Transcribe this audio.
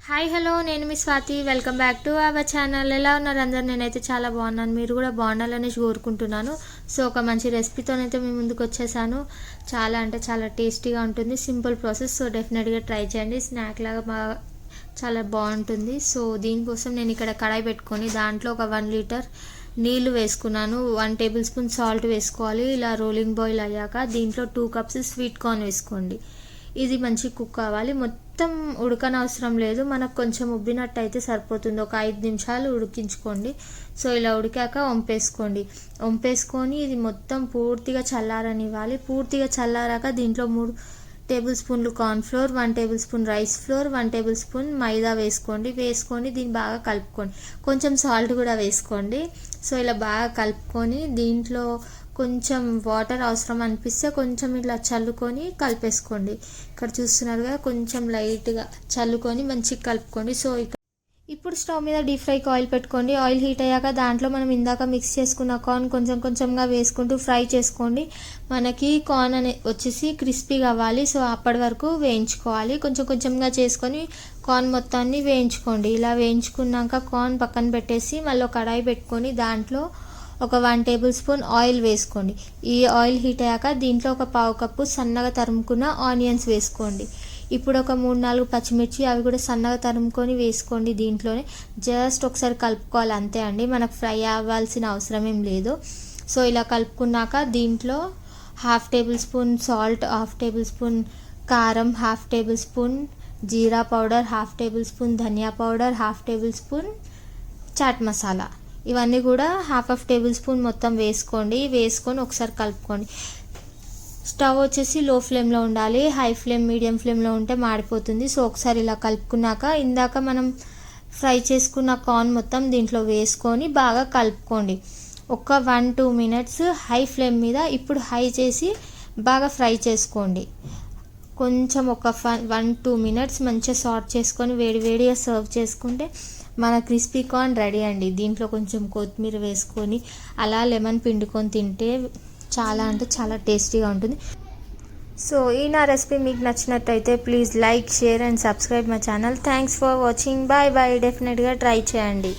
Hi hello నేను మీ Swathi welcome back to our channel. ఎలా ఉన్నారు అందరు? నేనైతే చాలా బాగున్నాను, మీరు కూడా బాగుండాలని కోరుకుంటున్నాను. సో ఒక మంచి రెసిపీతోనైతే మీ ముందుకు వచ్చేసాను. చాలా అంటే చాలా టేస్టీగా ఉంటుంది, సింపుల్ ప్రాసెస్. సో డెఫినెట్గా ట్రై చేయండి, స్నాక్ లాగా చాలా బాగుంటుంది. సో దీనికోసం నేను ఇక్కడ కడాయి పెట్టుకొని దాంట్లో ఒక 1 లీటర్ నీళ్లు వేసుకున్నాను. 1 టేబుల్ స్పూన్ సాల్ట్ వేసుకోవాలి. ఇలా రోలింగ్ బాయిల్ అయ్యాక దీంట్లో 2 కప్స్ స్వీట్ కార్న్ వేసుకోండి. ఇది మంచి కుక్ కావాలి, మొత్తం ఉడకనవసరం లేదు, మనకు కొంచెం ఉబ్బినట్టు అయితే సరిపోతుంది. ఒక 5 నిమిషాలు ఉడికించుకోండి. సో ఇలా ఉడికాక వంపేసుకొని ఇది మొత్తం పూర్తిగా చల్లారనివ్వాలి. పూర్తిగా చల్లారాక దీంట్లో 3 టేబుల్ స్పూన్లు cornflour, 1 table spoon rice flour, 1 table spoon maida వేసుకొని దీన్ని బాగా కలుపుకోండి. కొంచెం సాల్ట్ కూడా వేసుకోండి. సో ఇలా బాగా కలుపుకొని దీంట్లో కొంచెం వాటర్ అవసరం అనిపిస్తే కొంచెం ఇట్లా చల్లుకొని కలిపేసుకోండి. ఇక్కడ చూస్తున్నారుగా కొంచెం లైట్గా చల్లుకొని మంచిగా కలుపుకోండి. సో ఇప్పుడు స్టవ్ మీద డీప్ ఫ్రైకి ఆయిల్ పెట్టుకోండి. ఆయిల్ హీట్ అయ్యాక దాంట్లో మనం ఇందాక మిక్స్ చేసుకున్న కార్న్ కొంచెం కొంచెంగా వేసుకుంటూ ఫ్రై చేసుకోండి. మనకి కార్న్ వచ్చేసి క్రిస్పీగా అవ్వాలి. సో అప్పటి వరకు వేయించుకోవాలి. కొంచెం కొంచెంగా చేసుకొని కార్న్ మొత్తాన్ని వేయించుకోండి. ఇలా వేయించుకున్నాక కార్న్ పక్కన పెట్టేసి మళ్ళీ కడాయి పెట్టుకొని దాంట్లో ఒక 1 టేబుల్ స్పూన్ ఆయిల్ వేసుకోండి. ఈ ఆయిల్ హీట్ అయ్యాక దీంట్లో ఒక 1/2 కప్పు సన్నగా తరుముకున్న ఆనియన్స్ వేసుకోండి. ఇప్పుడు ఒక 3-4 పచ్చిమిర్చి, అవి కూడా సన్నగా తరుముకొని వేసుకోండి. దీంట్లోనే జస్ట్ ఒకసారి కలుపుకోవాలి, అంతే అండి, మనకు ఫ్రై అవ్వాల్సిన అవసరం ఏం లేదు. సో ఇలా కలుపుకున్నాక దీంట్లో 1/2 table spoon salt, 1/2 table spoon కారం, 1/2 table spoon jeera powder, 1/2 table spoon dhania powder, 1/2 table spoon chaat masala, ఇవన్నీ కూడా 1/2 టేబుల్ స్పూన్ మొత్తం వేసుకొని ఒకసారి కలుపుకోండి. స్టవ్ వచ్చేసి లో ఫ్లేమ్లో ఉండాలి, హై ఫ్లేమ్ మీడియం ఫ్లేమ్లో ఉంటే మాడిపోతుంది. సో ఒకసారి ఇలా కలుపుకున్నాక ఇందాక మనం ఫ్రై చేసుకున్న కార్న్ మొత్తం దీంట్లో వేసుకొని బాగా కలుపుకోండి. ఒక 1-2 మినిట్స్ హై ఫ్లేమ్ మీద ఇప్పుడు హై చేసి బాగా ఫ్రై చేసుకోండి. కొంచెం ఒక 1-2 మినిట్స్ మంచిగా సార్ట్ చేసుకొని వేడిగా సర్వ్ చేసుకుంటే మన క్రిస్పీ కార్న్ రెడీ అండి. దీంట్లో కొంచెం కొత్తిమీర వేసుకొని అలా లెమన్ పిండుకొని తింటే చాలా అంటే చాలా టేస్టీగా ఉంటుంది. సో ఈ నా రెసిపీ మీకు నచ్చినట్టయితే please like, share and subscribe my channel. Thanks for watching. Bye bye. డెఫినెట్గా ట్రై చేయండి.